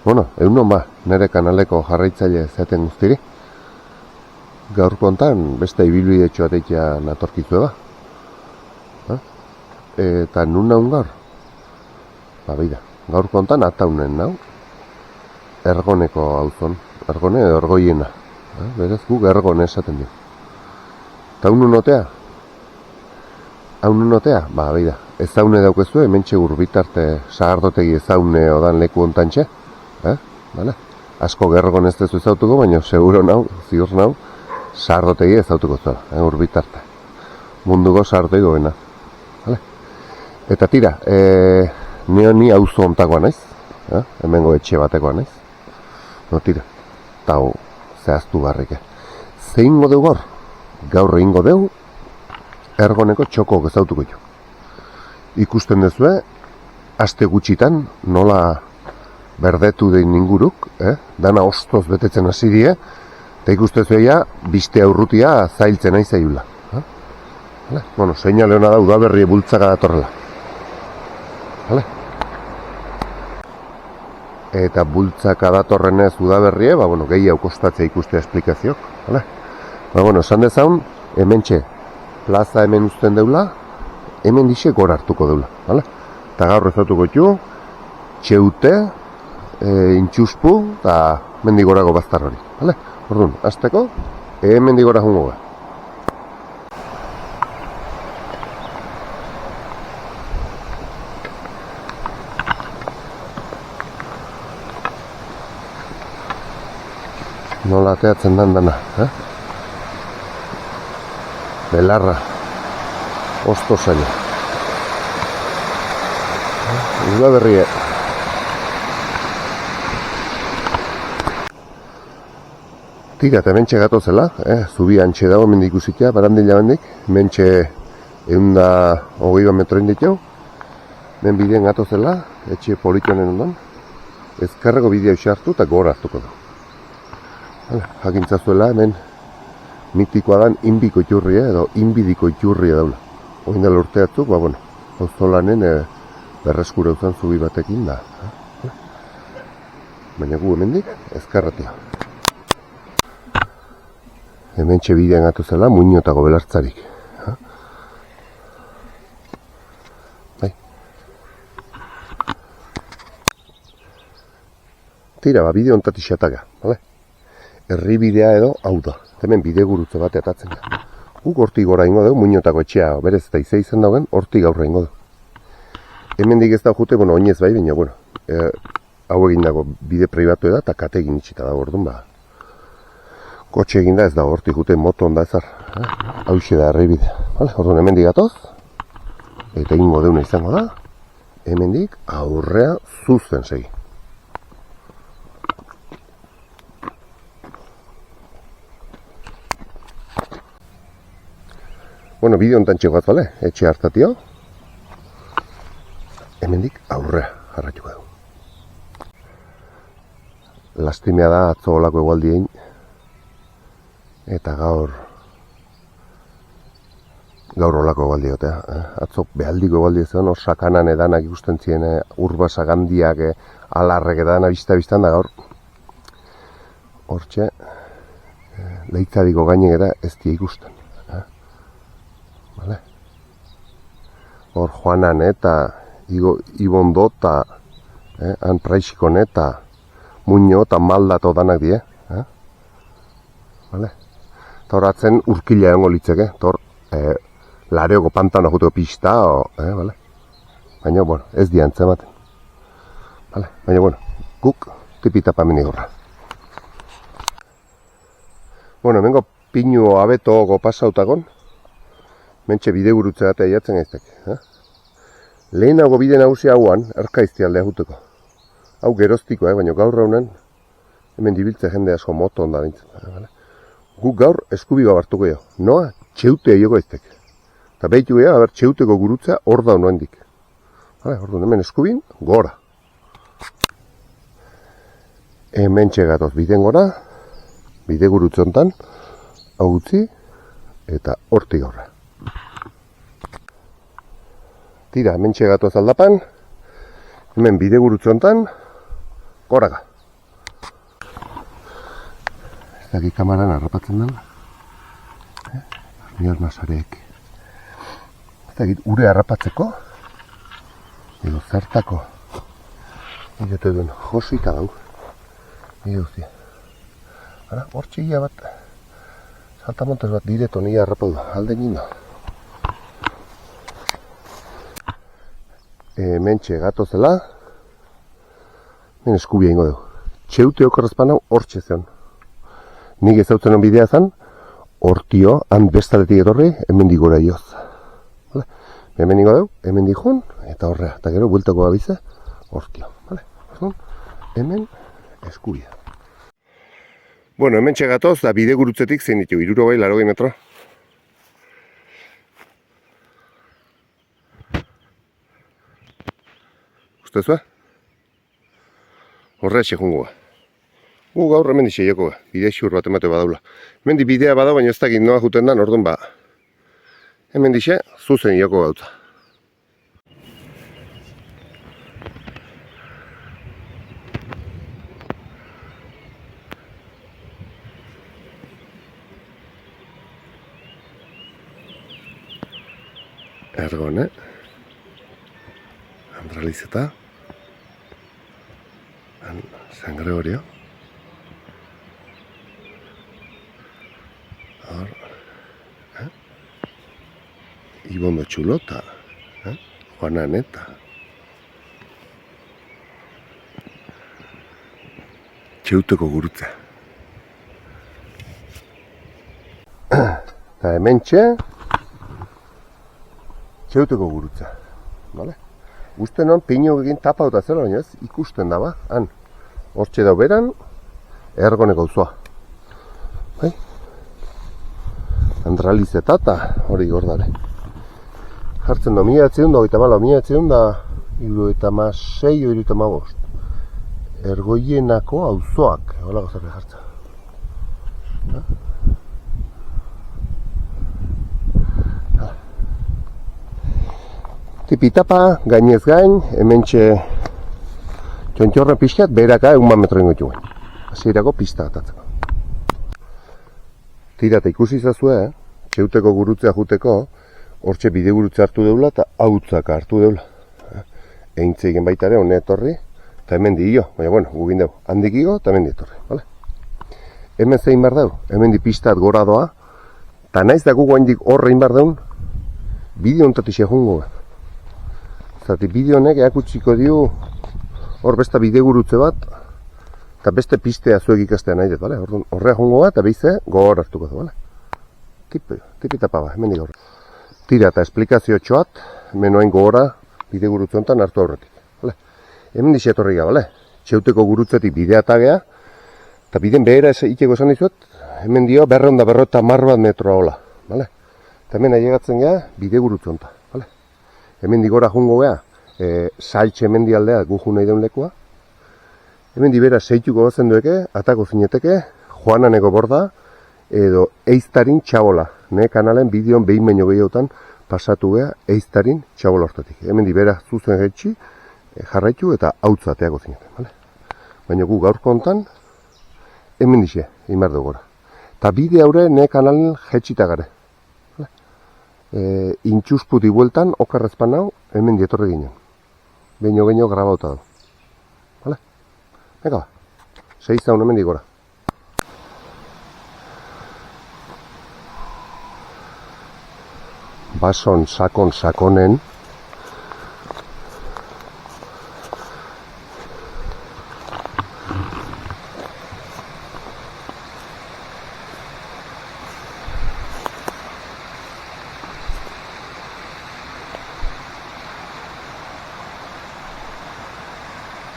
Bueno, egunon nire kanaleko jarraitzaile zaten guztiri. Gaurko hontan beste ibilbide txoatekia natorkizu Eta nun naun gaur? Beida, gaurko hontan ataunen nau. Ergoneko auzon, Ergone edo Ergoiena. Berez guk Ergone esaten du. Eta unun notea? Beida, ezaune daukezu, hementxe urbitarte sagardotegi ezaune odan leku hontantxe. Vale? Asko Ergon ez dezu ezautuko, baina ziur nau, sagardotegi ezautuko zuela, urbitarte. Munduko sagardotegi goena. Vale? Eta tira, ni auzo hontakoa naiz, hemengo etxe batekoa naiz. No, tira, eta zehaztu barrike. Zein godeu gaur? Gaur egingo deu, Ergoneko txoko gezautuko jo. Ikusten dezue, aste gutxitan nola berdetu dein inguruk, dana ostoz betetzen hasi die, eta ikusten zuea biste aurrutia zailtzen nahi zailula. Bueno, seinale hona da udaberri bultzaka datorrela. Eta bultzaka datorrenez udaberrie, gehiago kostatzea ikustea esplikaziok. Esan dezaun, hementxe, plaza hemen uzten deula, hemen dixe gora hartuko deula. Eta gaur ezautuko txu, txeute, intxuspu, eta mendigorago baztar hori. Orduan, azteko, mendigora jungo ga. Nola ateatzen dan dana, belarra, osto zaila. Udaberrie. Tira, eta mentxe gatozela, zubi antxe dago mendik ikusikia, barandila mendik, mentxe 120 metroin ditu, men bidean gatozela, etxe politonen ondan, ezkarreko bidea hartu eta gora hartuko du. Jakintzazuela, hemen mitikoa dan inbiko iturria edo inbidiko iturria daula. Oindela urteatzuk, auzolanen berreskura uzan zubi batekin da. Baina gu hemendik ezkarratia. Hemen txebidean gatu zela, muinotako belartzarik. Tira, bide ontatik xataka, herribidea edo hau da. Hemen bide gurutze bat atatzen da. Guk hortik gora ingo dugu, muinotako etxea, berez eta izai izan dauen, hortik gaurra ingo dugu. Hemendik ez da jute, oinez bai, baina, hau egin dago bide pribatu da, eta kate egin itxita dago, orduan kotxe egin da ez da, hortik jute moto onda ezar. Hauxe da herribidea. Orduan hemendik gatoz, eta ingo deuna izango da, hemendik aurrea zuzen segi. Bide honetan txegoat bale, etxe hartatio, hemendik aurrea jarratuko dugu. Lastimea da atzo olako egualdien, eta gaur olako egualdiotea. Atzo behaldiko egualdia zen, sakanan edanak ikusten ziren, urbasa gandiak, alarrek edan abista-bistan da gaur. Hortxe, leitzadiko gainek eta ez dia ikusten. Hor Joanan eta Ibondo eta Anpraixikon eta Muño eta Maldato danak die. Eta horatzen urkila egongo litzeke. Hor Lareoko pantano juteko pista. Baina, ez di antzematen. Baina, guk tipitapa minigorra. Hemengo pinu abetoko pasautagon. Mentxe bide gurutze bat aiatzen gaiztek. Lehenago bide nagusi hauan, erkaizti aldea juteko. Hau geroztiko, baina gaur raunen, hemen dibiltze jende asko moto onda dintzen. Guk gaur eskubigo hartuko jo. Noa, txeutea joko gaiztek. Eta behitu geha, txeuteko gurutzea hor da honoendik. Orduan, hemen eskubin, gora. Hemen txegatoz biden gora, bide gurutze hontan, hau gutzi, eta hortik gaurra. Tira, hemen txegatoz aldapan, hemen bide gurutze hontan, goraga. Zagi kamaran harrapatzen dela. Armiar nasareek. Zagit ure harrapatzeko. Edo zertako. Egote duen josika dau. Ego zia. Ara, hor txigia bat. Saltamontes bat direto nire harrapau da. Alde nino. Mentxe gatozela. Men eskubia ingo dugu. Txeute okorrezpan hau hor txezion. Nik ezautzen bidea zen, hortio, han bestaletik etorri, hemen digora ioz. Vale? Hemen ingo dugu, hemen dihun, eta horrea. Eta gero, bueltako gabize, hortio. Vale? Hemen eskubia. Bueno, hemen txegatoz, da bide gurutzetik zein ditu, 60 metro. Ustezua? Horrea txegungoa. Gaur hemen dixe joko, bide xur bat emate badaula. Hemen di bidea badau, baina ez dakit noa juten da, orduan ba. Hemen dixe, zuzen joko gautza. Ergon, Andralizeta. San Gregorio. Hor. Ibondo Txulota. Juana Neta. Txeuteko gurutza. Eta hemen txeuteko gurutza. Vale? Uste non pinu egin tapa eta zela, baina ez ikusten da ba. Han, hortxe dau beran, ergoneko auzoa. Bai? Andralizeta eta hori gordare. Jartzen da, 1976-1975. Ergoienako auzoak. Hola gozarri jartzen. Tipitapa, gainez gain, hementxe txontxorren pixkat, beheraka 1 metro ingo txuen. Hasierako pista atatzeko. Tira eta ikusi zazue, txeuteko gurutzea juteko, hortxe bide gurutze hartu deula eta hautzak hartu deula. Eintze egin baitare, hone etorri, eta hemen di jo, baina bueno, gugin dugu, handik igo eta hemen di etorri. Vale? Hemen zein behar dugu, hemen di pistat gora doa, eta naiz da gugu handik horrein behar dugu, bideo ontatik segungo. Zati bideo honek eakutsiko dio hor besta bide gurutze bat eta beste pistea zuek ikastea nahi dut, bale? Horrea jongo bat eta behize gogor hartuko du, bale? Tipitapa ba, hemen digorra. Tira eta esplikazio txoat, hemen gogora bide gurutze honetan hartu aurretik, bale? Hemen dixe etorri ga, bale? Txeuteko gurutzetik bidea tagea eta biden behera ikeko esan dizuet, hemen dio 250 metroa hola, bale? Eta hemen ailegatzen gea bide gurutze honetan. Hemen digora jungo beha, saltxe mendialdea gu nahi deun lekua. Hemen dibera seituko gozen dueke, atako zineteke, Joananeko borda, edo Eiztarin Txabola. Ne kanalen bideon behin baino gehiotan pasatu beha Eiztarin Txabola hortatik. Hemen dibera zuzen jetxi, jarraitu eta hautza ateako zineten. Vale? Baina gu gaurko hontan, hemen dixe, imar dugu gora. Ta bide haure ne kanalen jetxita gare. Intxusputi bueltan, okarrezpan hau, hemen dietorre ginen. Beino grabauta du. Vale? Eka ba, 6 zaun hemen digora. Bason sakonen,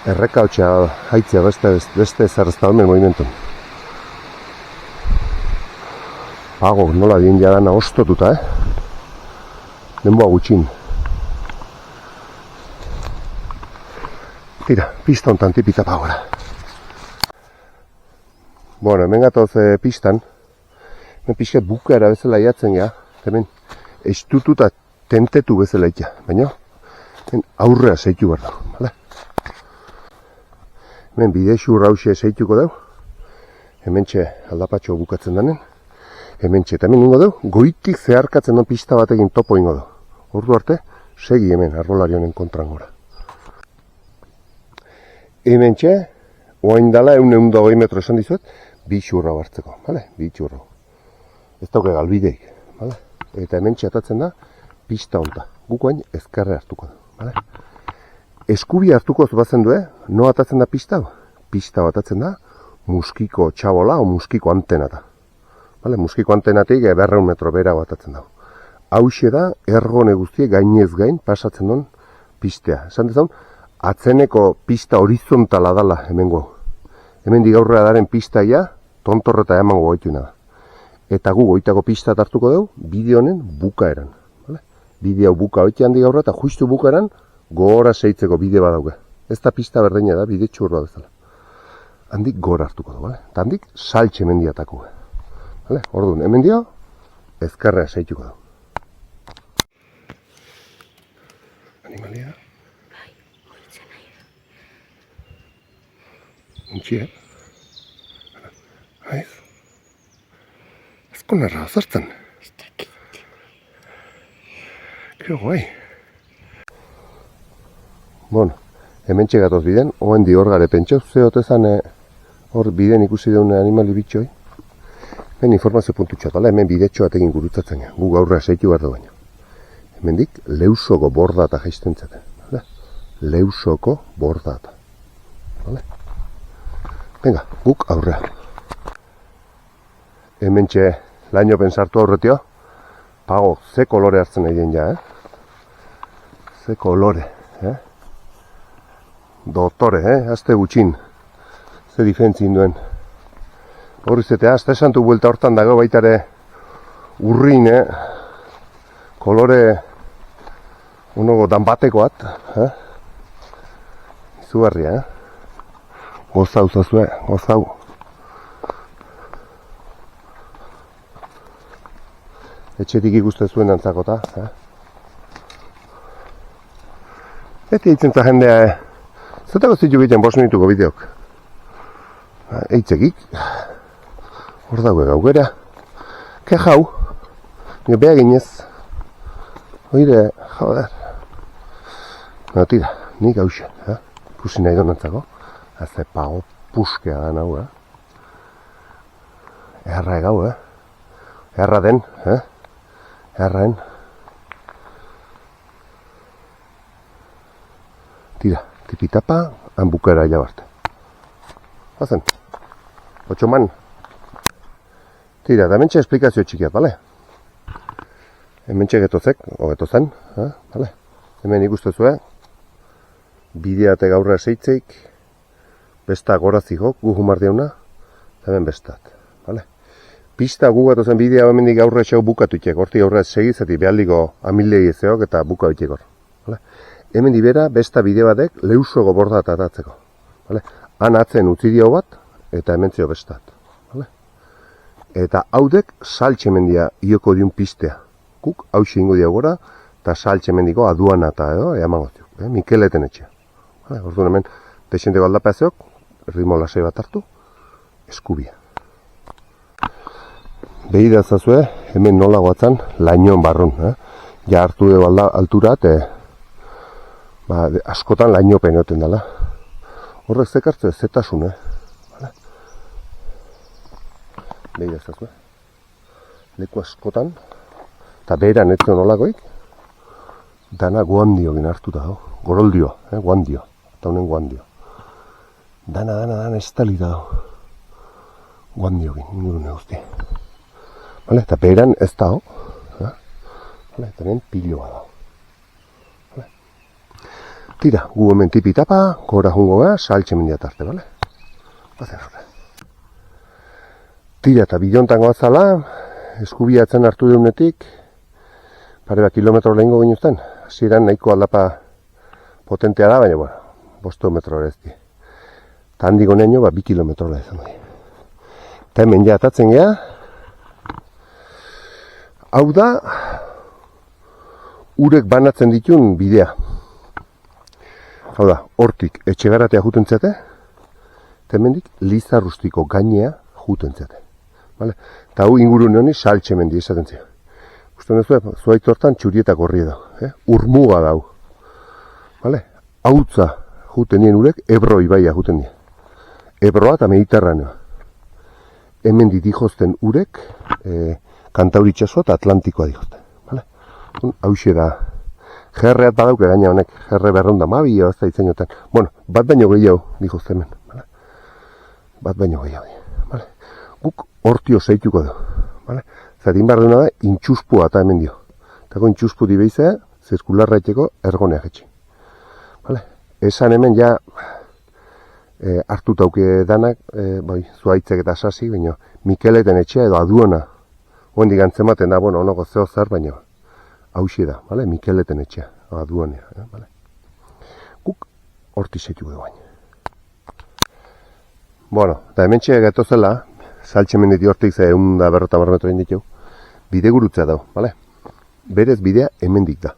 errekautxea haitzea beste zerrezta honen movimentun. Pago, nola dien jadana ostotuta, denboa gutxin. Tira, pista hontan tipita pagora. Bueno, hemen gatoz pistan, hemen pixkat bukaera bezala jatzen gea, hemen estututa tentetu bezala ikia, baina aurrea zeitu behar dago, bale? Hemen bide xur hause zeituko dugu. Hementxe aldapatxo bukatzen denen. Hementxe, eta hemen ingo dugu, goitik zeharkatzen duen pista batekin topo ingo dugu. Ordu arte, segi hemen arbolari honen kontrangora. Hementxe, oain dala 120 metro esan dizuet, bi xurra hartzeko, bale? Bi xurra. Ez dauke galbideik, bale? Eta hementxe atatzen da, pista honta. Guk oain ezkerre hartuko du, bale? Eskubi hartuko zubatzen du, no atatzen da pista? Pista batatzen da, muskiko txabola o muskiko antena da. Vale, muskiko antenatik 200 metro bera batatzen dago. Hauxe da, ergone guztie gainez gain pasatzen duen pistea. Esan dezun, atzeneko pista horizontala dala hemengo. Hemen digaurrea daren pistaia, tontorreta emango goituina da. Eta gu goitako pista hartuko dugu, bideo honen bukaeran. Vale? Bideo buka hoitean digaurra eta justu bukaeran, gora seitzeko bide badauke. Ez da pista berdina da, bide txurroa bezala. Handik gora hartuko dugu, vale? Eta handik saltxe mendiatako. Vale? Orduan, hemen dio, ezkerrea seituko dugu. Animalia? Bai, horitzen nahi da. Untxi, Haiz? Ezko narra azartzen. Ez dakit. Kero guai. Bueno, hemen txegatoz biden, oen di hor gare pentsau, zehotezan hor biden ikusi deune animali bitxoi. Hemen informazio puntutxoa dala, hemen bidetxoa egin gurutzatzen ja, gu gaurra seitu behar du baino. Hemen dik, leusoko bordata jaizten zaten. Vale? Leusoko bordata. Vale? Venga, guk aurrea. Hemen txe laino pensartu aurretio, pago, ze kolore hartzen nahi den ja, Ze kolore, Doktore, azte gutxin. Ze diferentzin duen. Horrizetea, azte esantu buelta hortan dago baitare urrin, kolore unogo danbatekoat, izugarria, Gozau zazue, gozau. Etxetik ikusten zuen antzakota, Eta eitzentza jendea, zetako zitu egiten 5 minutuko bideok. Eitzekik. Hor dago gaugera. Ke jau. Nio beha ginez. Oire, joder. No, tira, ni gauxe. Ikusi nahi donantzako. Haze pago puskea da nau, Erra egau, Erra den, Erraen. Tira, tipitapa, hanbukera hilabarte. Hazen. Otxoman. Tira, da mentxe esplikazio txikiat, bale? Hemen getozek, o getozan, bale? Hemen ikustezue, bideate gaurra seitzeik, besta goraziko, gu humar diauna, hemen bestat, bale? Pista gu gatozen bidea hemendik gaurra esau bukatuitek, horti gaurra segizati behaldiko amildei ezeok eta bukatuitek hor, bale? Hemen dibera besta bide batek leusoko bordat atatzeko, bale? Han atzen utzi dio bat, eta hemen zio bestat, bale? Eta haudek saltxe mendia ioko diun pistea. Guk hauxe ingo diagora, eta saltxe mendiko aduana eta eamango ziuk, Mikeleten etxea. Orduan hemen, desenteko aldapeazeok, ritmo lasai bat hartu, eskubia. Behida zazue, hemen nola guatzan, lainoan barrun. Ja hartu dugu altura, askotan lainopen egoten dela. Horrek zekartze, zetasun, Behida zazue. Leku askotan, eta beheran etzen nolakoik, dana guandio gina hartuta dago. Goroldio, guandio. Eta honen guandio. Dana estali dago. Guandio gina, ingurune guzti. Vale, eta beheran ez dago. Vale, eta hemen piloa dago. Vale. Tira, gu hemen tipitapa, gora jungo gara, saltxe mendia tarte, bale? Bazen horre. Tira, eta bidontan goazala, eskubiatzen hartu deunetik, pare bat kilometro lehenko ginuzten. Hasieran nahiko aldapa potentea da, baina, 5 metro ere ez di. Eta handik honeño, 2 kilometro da izan di. Eta hemen ja atatzen geha. Hau da, urek banatzen ditun bidea. Hau da, hortik etxegaratea juten zate, eta hemendik Lizarrustiko gainea juten zate. Vale? Eta hau ingurune honi saltxemendi esaten zio. Usten duzu, zuaitz hortan txurieta gorri da. Urmuga dau. Vale? Hautza juten nien urek, Ebro ibaia juten nien. Ebroa eta Mediterraneoa. Hemen ditijozten urek, Kantauritxasoa eta Atlantikoa dijozten. Vale? Hauxe da. Gerreat badauke gaina honek, gerre berronda mabio, ez da itzeinotan. Bueno, bat baino gehiago dijozten hemen. Vale? Bat baino gehiago. Vale? Guk hortio zeituko du. Vale? Zatin behar duena da, intxuspua eta hemen dio. Tako intxuspu dibeizea, zirkularra etxeko ergonea jetxi. Vale? Esan hemen ja hartu tauke danak, zuaitzek eta sasi, baina Mikeleten etxea edo Aduona. Hoendik antzematen da, bueno, onoko zeo zer, baina hauxe da, vale? Mikeleten etxea, Aduonea. Vale? Guk horti zeituko du baina. Bueno, eta hemen txea gatozela, saltxemen diti hortik ze 150 metro inditu, bide gurutzea dago, vale? Berez bidea hemendik da.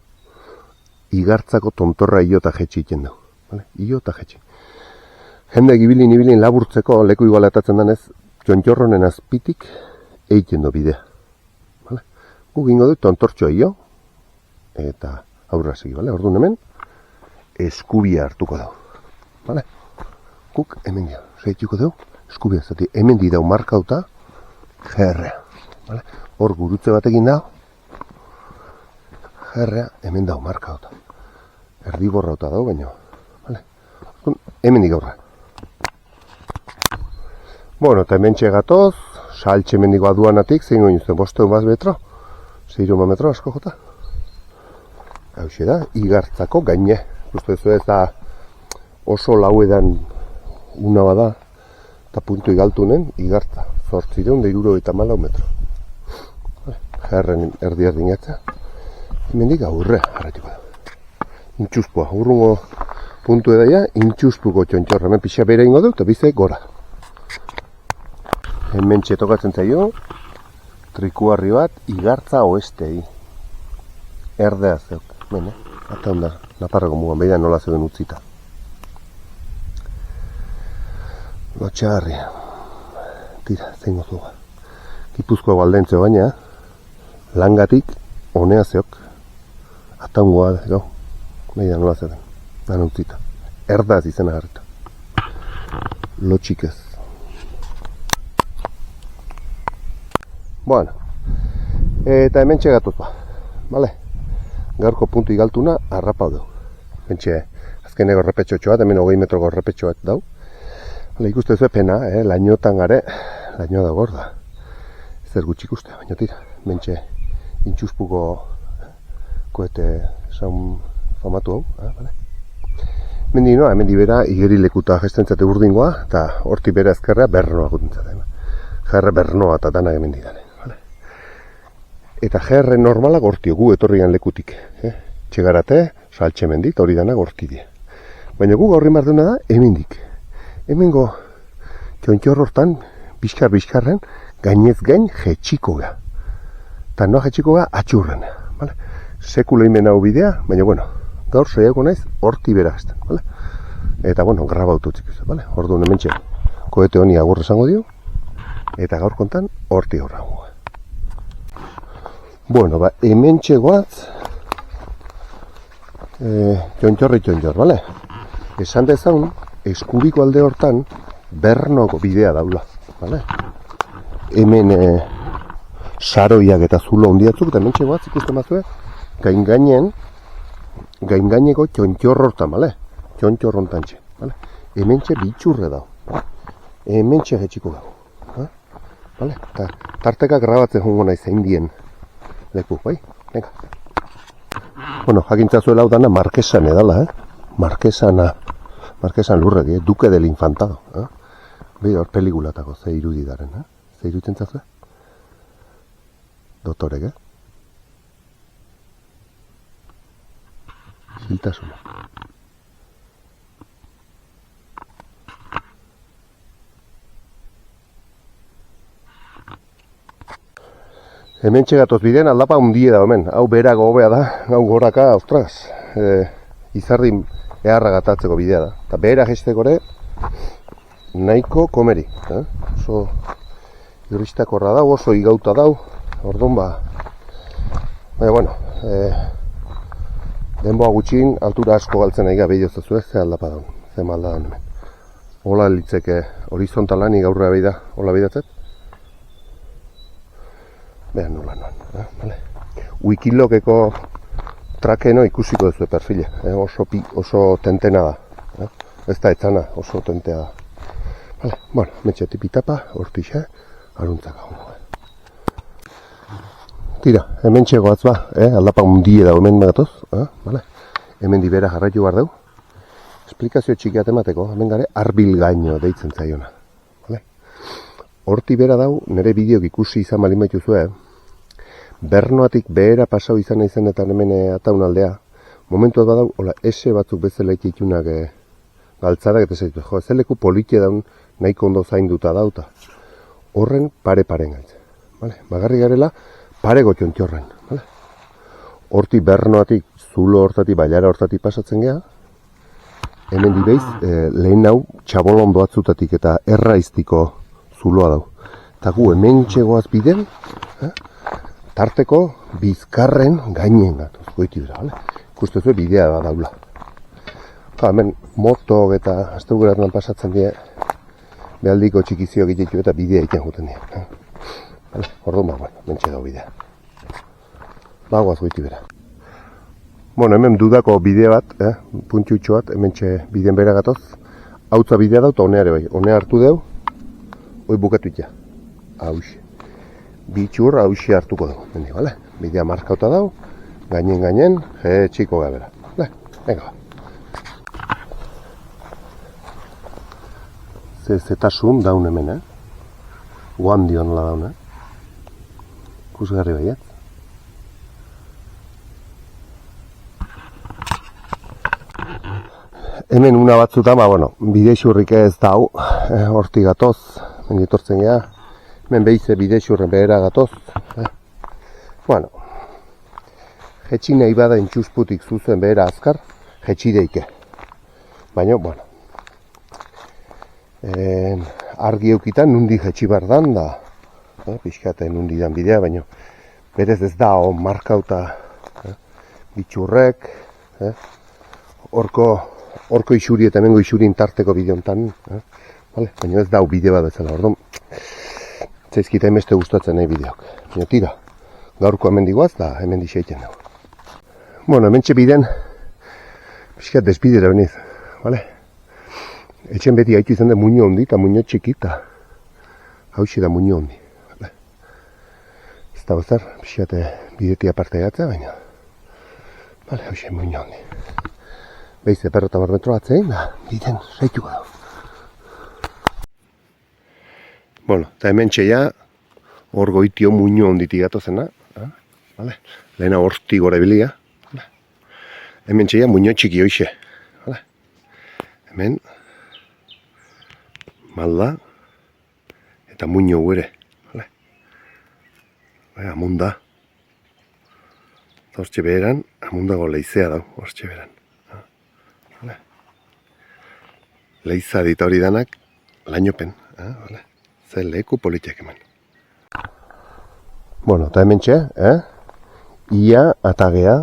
Igartzako tontorra iota jetxi iten dugu. Vale? Iota jetxi. Jende ibilin laburtzeko leku igualatatzen denez, Txontxorronen azpitik egiten du bidea. Vale? Guk ingo du tontortxoa io, eta aurra segi, vale? Orduan hemen, eskubia hartuko dugu. Vale? Guk hemen dio, segituko dugu, eskubia zati, hemen di dau markauta, gerrea. Vale? Hor gurutze batekin dago, gerrea hemen dau markauta. Erdiborrauta dago, baina, vale? Hemen dik aurra. Bueno, eta hemen txegatoz, saltxe mendiko Aduanatik, zein goin uzten, 500 metro, 600 metro asko jota. Hauxe da, igartzako gaine. Uste zu ez da oso lauedan una bada, eta puntu igaltunen, igartza. 874 metro. Jarren erdi gatza. Hemendik aurre harretiko da. Intxuspua, urrungo puntu edaia, intxuspuko Txontxorra. Hemen pixa bere ingo du, eta bizek gora. Hemen txetokatzen zaio, trikuarri bat, igartza oestei. Erdea zeuk. Hemen, eta onda, Naparrako mugan, behidan nola zeuden utzita. Lotxagarria. Tira, zein gozuga. Gipuzkoa baldentzeo baina, langatik, honea zeok. Ataungoa, gau. Behidan nola zeuden. Dan utzita. Erdaz izena garrita. Lotxik ez. Bueno, eta hemen txegatuz ba, vale? Gaurko puntu igaltuna harrapau du. Pentxe, azkeneko errepetxotxo bat, hemen 20 metroko errepetxo bat dau. Hala, ikuste zuen pena, lainotan gare, lainoa da gorda. Zer gutxi ikuste, baina tira, mentxe, intxuspuko koete saun famatu hau, vale? Mendi noa, hemen bera igeri lekuta gestentzate urdingoa, eta horti bera ezkerrea bernoa gutentzate. Jarre bernoa eta dana hemen didane. Eta gerre normalak hortio gu etorrian lekutik. Txegarate, saltxemendi, eta hori dana horti die. Baina gu gaurri marduna da, hemendik. Hemengo Txontxorro hortan, bizkar-bizkarren, gainez gain jetxiko ga. Eta noa jetxiko ga, atxurren. Vale? Sekula imen hau bidea, baina bueno, gaur saiako naiz horti berazten. Vale? Eta bueno, grabautu txik. Vale? Orduan hemen txe, koete honi agurra esango dio, eta gaur kontan horti horra. Bueno, ba, hemen txegoaz Txontxor, bale? Esan dezaun, eskubiko alde hortan Bernoko bidea daula, bale? Hemen saroiak eta zulo hondiatzuk, eta hemen txegoaz ikusten bazue, gaingaineko Txontxor hortan, bale? Txontxor hontan txe, bale? Hemen txe bitxurre dau, hemen txe getxiko dago, bale? Eta tarteka grabatzen jongo nahi zein dien leku, bai? Venga. Bueno, jakintzazuela hau dana Markesan edala, Markesan lurrek, Duque del Infantado. Bai, hor pelikulatako, ze irudi daren, Ze iruditzen zazue? Doktorek, Hiltasuna. Hemen txegatoz bidean aldapa hundie da hemen. Hau berago hobea da, hau goraka, ostras, izardin eharra gatatzeko bidea da. Eta behera jesteko ere, nahiko komeri. Oso Iristakorra dau, oso igauta dau, orduan baina, bueno, denboa gutxin, altura asko galtzen nahi gabe jozazue, ze aldapa daun, ze malda daun hemen. Hola litzeke horizontalani gaurra beida, hola beidatzet. Behan nola noan, vale? Wikilogeko trakeno ikusiko duzu perfile, oso tentena da, ez da etzana, oso tentea da. Vale, bueno, metxe tipitapa, hortixe, aruntzak hau. Tira, hemen txegoaz ba, aldapa undie da hemen megatoz, vale? Hemen dibera jarraitu behar dugu. Esplikazio txikiat emateko, hemen gare arbilgaino deitzen zaiona. Vale? Horti bera dau, nire bideok ikusi izan balin baituzue, Bernoatik behera pasau izan izenetan hemen ataun aldea, momentuat badau, hola, ese batzuk bezala ikitunak galtzarak eta zaitu, jo, ez leku politia daun nahiko ondo zainduta dauta. Horren pare-paren galtzen. Vale? Bagarri garela, pare gotxontxorren. Vale? Horti Bernoatik, zulo hortatik, bailara hortatik pasatzen geha, hemen dibeiz, lehen hau txabolondo atzutatik eta erraiztiko zuloa dau. Eta gu hemen txegoaz biden, tarteko bizkarren gainen gatoz, goiti dira, bale? Ikustezu bidea da daula. Hemen moto eta asteguretan pasatzen die, behaldiko txikizio egitetu eta bidea iten juten die. Orduan bueno, mentxe dau bidea. Bagoaz goiti bera. Bueno, hemen dudako bide bat, puntxutxo bat, hemen bideen bera gatoz. Hautza bidea dau eta honeare bai. Honea hartu deu, hoi bukatu itxa. Hauxe. Bitxur hauxe hartuko dugu. Mendi, bale? Bidea markauta dau, gainen, txiko gabera. Venga ba. Zetasun daun hemen, guandion la daun, Ikusgarri baiet. Hemen una batzuta, bueno, bide xurrik ez dau, horti gatoz, menditortzen geha, hemen behize bide xurren behera gatoz. Bueno, jetxi nahi bada intxusputik zuzen behera azkar, jetxi deike. Baina, bueno, argi eukitan nundi jetxi bardan da, pixkaten nundi dan bidea, baina berez ez da, markauta bitxurrek, Horko isuri eta hemengo isurin tarteko bideontan, baina ez dau bide bat bezala, orduan, zaizkita emeste gustatzen nahi bideok. Baina tira, gaurko hemen diguaz da hemen dixeiten dugu. Bueno, hemen biden, pixkat despidera beniz, bale? Etxen beti haitu izan da muño hondi eta muño txikita. Hauxe da muño hondi. Ez da gozar, pixkat bideti aparte gatzea, baina, bale, hauxe muño hondi. Beize, perro eta metro atzein, biden saituko dago. Bueno, eta hemen txeia, hor goitio muño onditi gatozena, vale? Lehena horti gora bilia, vale? Hemen txeia muño txiki hoixe, vale? Hemen, malda, eta muño guere, vale? Amunda, hortxe beheran, amundago leizea dau, hortxe beheran. Leiza dita hori danak, lainopen, ze leku politiak eman. Bueno, eta hemen txe, ia atagea,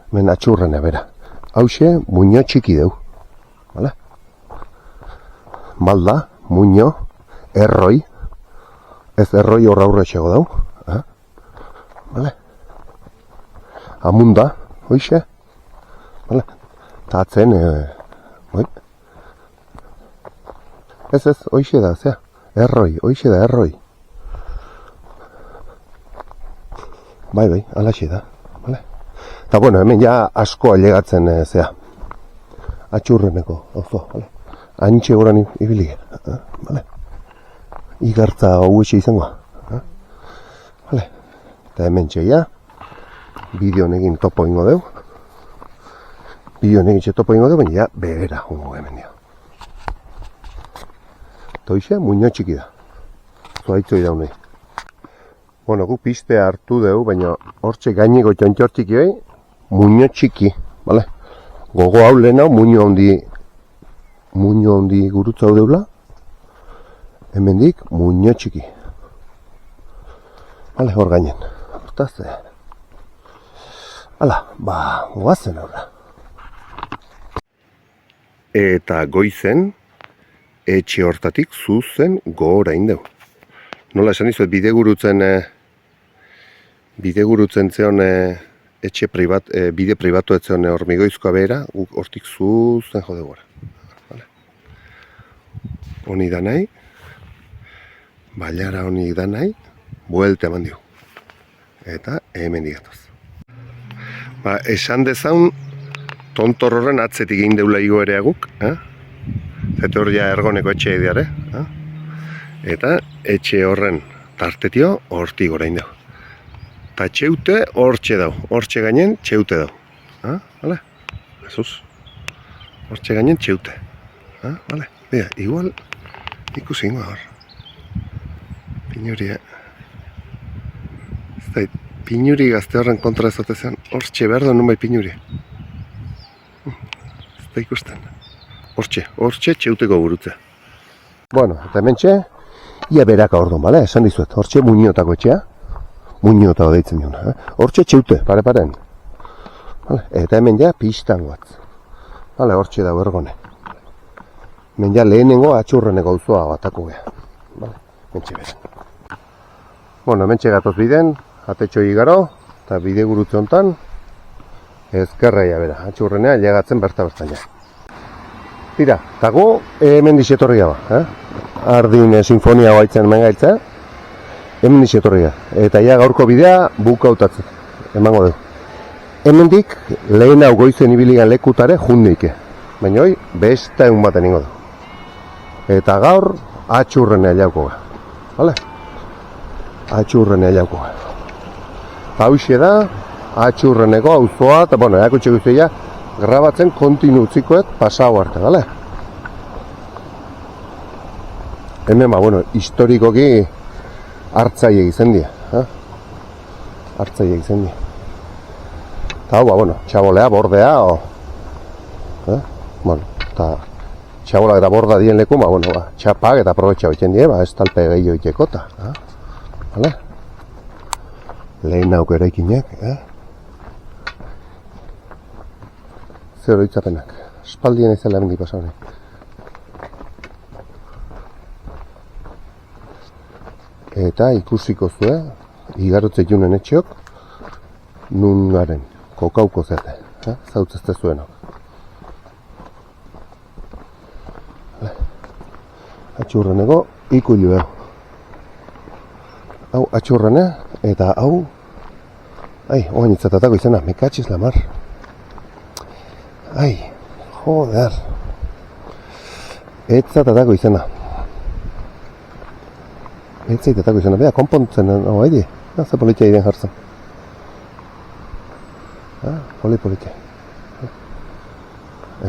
hemen atxurrena bera. Hauxe, muño txiki deu, bale? Malda, muño, erroi, ez erroi horra aurre txego dau, bale? Amunda, hoixe, bale? Ta atzen, Ez, hoixe da, zea, erroi, hoixe da, erroi. Bai, alaxe da, bale? Eta, bueno, hemen ja asko ailegatzen, zea, atxurreneko, ozo, bale? Antxe goran ibilige, bale? Igartza hauetxe izangoa, bale? Eta hemen txeia, bideo negin topo ingo deu. Bideo negin txe topo ingo deu, baina ja behera hongo hemen dio. Toixe, muño txiki da. Zuaitzoi daunei. Bueno, gu piste hartu deu, baina hortxe gaineko txontxor txiki hoi, muño txiki, bale? Gogo hau lehen hau muño handi gurutza hau deula, Hemendik muño txiki. Bale, hor gainen. Hortaz, hala, goazen aurra. Eta goizen, etxe hortatik zuzen gora indeu. Nola esan dizuet, bidegurutzen zeon etxe bide pribatu etzeon hormigoizkoa behera, guk hortik zuzen jode gora. Vale. Honi da nahi, bailara honi da nahi, buelte eman dio. Eta hemen digatoz. Esan dezaun, tontor horren atzetik egin deula igo ere aguk, zete hor ja ergoneko etxe ediare, eta etxe horren tartetio hortik gora indeu. Ta txeute hortxe dau, hortxe gainen txeute dau. Vale? Jesus. Hortxe gainen txeute. Vale? Bea, igual ikusi ingo hor. Pinuria. Ez da, pinuri gazte horren kontra ezatezean, hortxe behar da nun bai pinuria. Ez da ikusten. Hortxe txeuteko gurutzea. Bueno, eta hemen txe, ia beraka ordon, bale? Esan dizuet, hortxe muñotako etxea. Muñotako deitzen diuna, hortxe txeute, pare-paren. Eta hemen ja pistan guatz. Bale, hortxe dago ergone. Hemen ja lehenengo atxurreneko auzoa batako geha. Bale, mentxe bezen. Bueno, mentxe gatoz biden, atetxo igaro, eta bide gurutze hontan, ezkerraia bera, atxurrenea, llegatzen berta-bertaina. Tira, eta gu hemen dixetorria ba, Ardin sinfonia baitzen hemen gaitza, hemen dixetorria. Eta ja gaurko bidea bukautatzen, emango dugu. Hemendik lehen hau goizen ibiligan lekutare jundeike, baina hoi besta egun baten ingo du. Eta gaur atxurrenea jauko ga, vale? Atxurrenea jauko ga. Hauxe da, atxurreneko auzoa, eta bueno, erakutxe guztia grabatzen kontinu utzikoet pasau arte, vale? Hemen, bueno, historikoki hartzaile izen dira, hartzaile izen dira. Eta hau, bueno, txabolea, bordea, bueno, eta txabolak eta borda dien leku, bueno, txapak eta aprobetxa hoiten die, ez talpe gehiago iteko, vale? Lehen nauk eraikinek, zer horitzapenak, espaldien ezela hemen dipasaunek. Eta ikusiko zue, igarotze junen etxeok, nun garen, kokauko zerte, zautzezte zuenok. Atxurreneko ikulu hau. Hau atxurrene, eta hau, oain itzatatako izena, mekatxiz lamar. Joder. Etzatatako izena. Etzaitatako izena, bea, konpontzen, hau haidi, ze politia iren jartzen. Politia.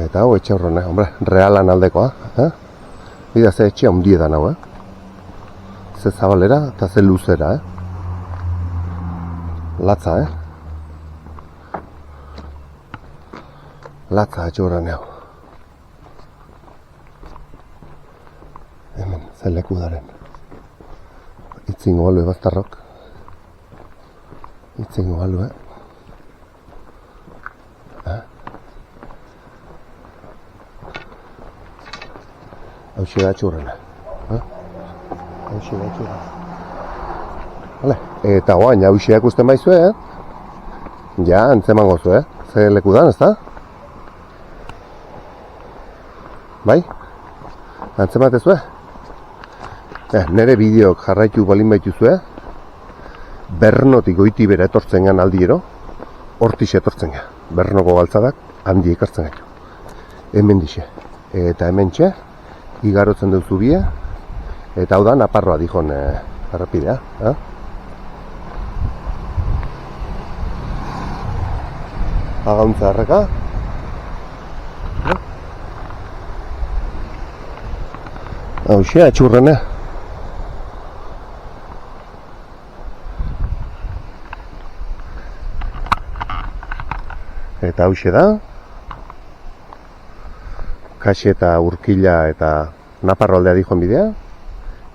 Eta hau etxe horren, hombre, realan aldekoa, bida ze etxe handiedan hau, ze zabalera eta ze luzera, latza, latza etxe horren hau. Hemen, ze leku daren. Itzingo balue baztarrok. Itzingo balue. Hauxe da txurrena. Hauxe da txurrena. Eta guain, hauxe ikusten baizue, ja, antzeman gozu, ze leku dan, ez da? Bai? Antzematezue? Nere bideok jarraitu balin baituzue, Bernotik goiti bera etortzen gan aldiero, hortix etortzen ga. Bernoko galtzadak handi ekartzen gaitu. Hemen dixe. Eta hemen txe, igarotzen duzu bia, eta hau da Naparroa dihon errepidea. Agauntza erreka. Hauxe, atxurrena. Eta hauxe da, Kaxe eta Urkila eta Naparro aldea dihon bidea,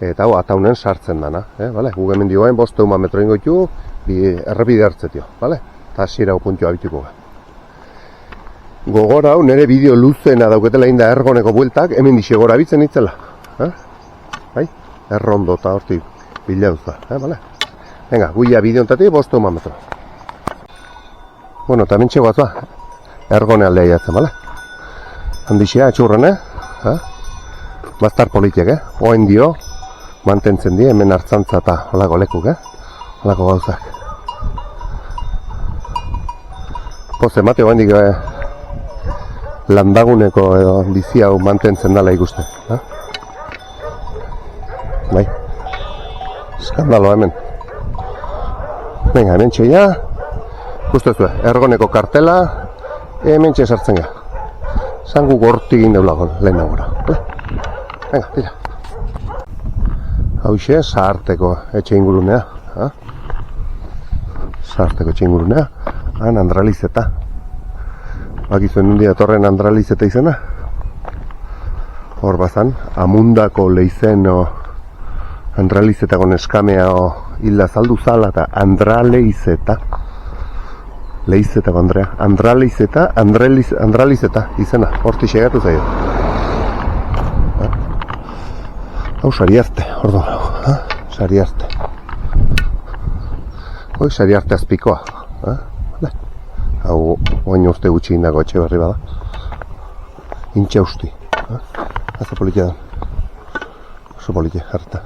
Eta hau ataunen sartzen dana, bale? Guk hemen dioen 500 metro ingo ditu, errepide hartzetio, bale? Eta hasiera puntua bituko ga. Gogora hau nire bideo luzena dauketela inda ergoneko bueltak, hemen dixe gora bitzen itzela. Bai? Errondo eta hortik bilauza, bale? Venga, guia bideo ontatik 500 metro. Bueno, eta mentxe guatua, ergone aldea jatzen, bale? Handixea, etxurren, Bastar politiak, Oen dio, mantentzen die, hemen hartzantza eta holako lekuk, holako gauzak. Poz emate oen dik landaguneko edo bizi hau mantentzen dela ikusten. Bai, eskandaloa hemen. Venga, hemen txeia, guztezue, ergoneko kartela, hemen txe sartzen ga. Zangu gortik egin deulago lehen nagora. Venga, tira. Hauxe, Saarteko etxe ingurunea. Saarteko etxe ingurunea. Han Andralizeta. Bakizuen hundia torren Andralizeta izena. Hor bazan, Amundako leizeno Andralizetako neskamea hilda zaldu zala eta Andraleizeta. Leizetako Andrea. Andralizeta, Andralizeta izena. Horti segatu zaio. Hau Sariarte, ordo, Sariarte. Hoi Sariarte azpikoa. Hau, oain urte gutxi indako etxe berri bada. Intxausti. Aza politia da. Oso politia, harta.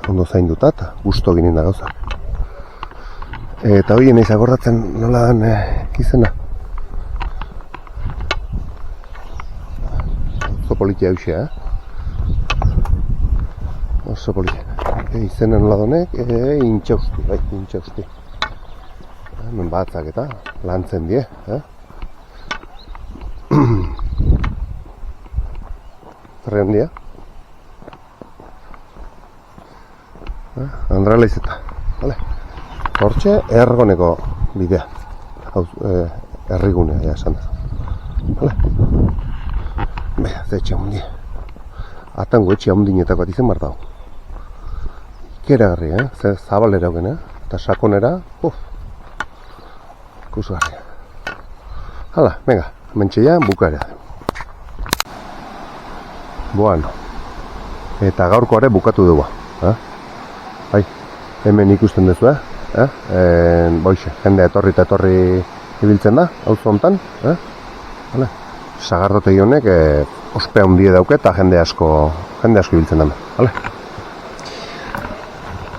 Ondo zainduta eta gusto ginen da gauza. Eta hori nahiz akordatzen nola dan izena. Oso politia eusea, Oso politia. Izena nola donek, intxausti, bai, intxausti. Hemen batzak eta lantzen die, Zerre handia. Andraleizeta, vale. Hortxe, ergoneko bidea. Errigunea, ja esan da. Vale. Bea, zetxe hundi. Atango etxe hundinetako bat izen martau. Ikeragarri, Zer zabalera hogen, Eta sakonera, ikusgarri. Hala, venga, mentxeia bukarea. Bueno. Eta gaurkoare bukatu dugu. Bai, hemen ikusten duzu, boixe, jende etorri eta etorri ibiltzen da, auzo hontan, Sagardotegi honek ospea hundie dauke eta jende asko ibiltzen da.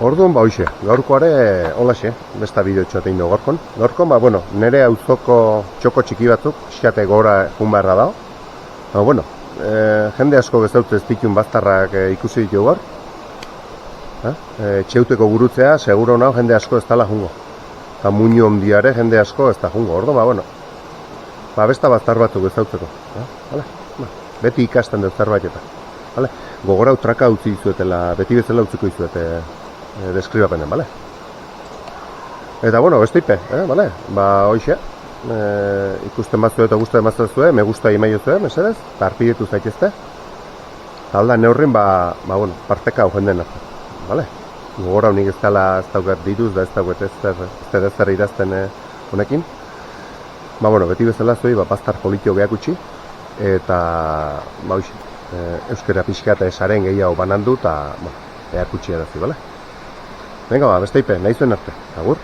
Orduan, hoxe, gaurkoare holaxe, besta bideo txotein dugu gaurkon. Gaurkon, nire auzoko txoko txiki batzuk, xate gora jun beharra dago. Jende asko gezautze ez ditun baztarrak ikusi ditu gaur. Txeuteko gurutzea, seguro nao jende asko ez dala jungo. Eta muño ondiare jende asko ez da jungo. Orduan, besta baztar batzuk gezautzeko. Beti ikasten dut zerbait eta. Gogora utraka utzi izuetela, beti bezala utziko izuete deskribapenen, bale? Eta, bestipe, bale? Hoxe, ikusten batzue eta guztuen batzue, me guztua imaiozue, mesedez, eta arpidetu zaitezte. Alda, neurrin, parteka hau jenden hartu, bale? Gogora honik ez dela ez daukat diruz, da ez daukat ez zer idazten honekin. Beti bezala zuei, baztar politio gehiak utxi, eta, hoxe, euskera pixka eta esaren gehiago banandu, eta, gehiak utxi edazi, bale? Venga, besteipe, nahi zuen arte. Agur.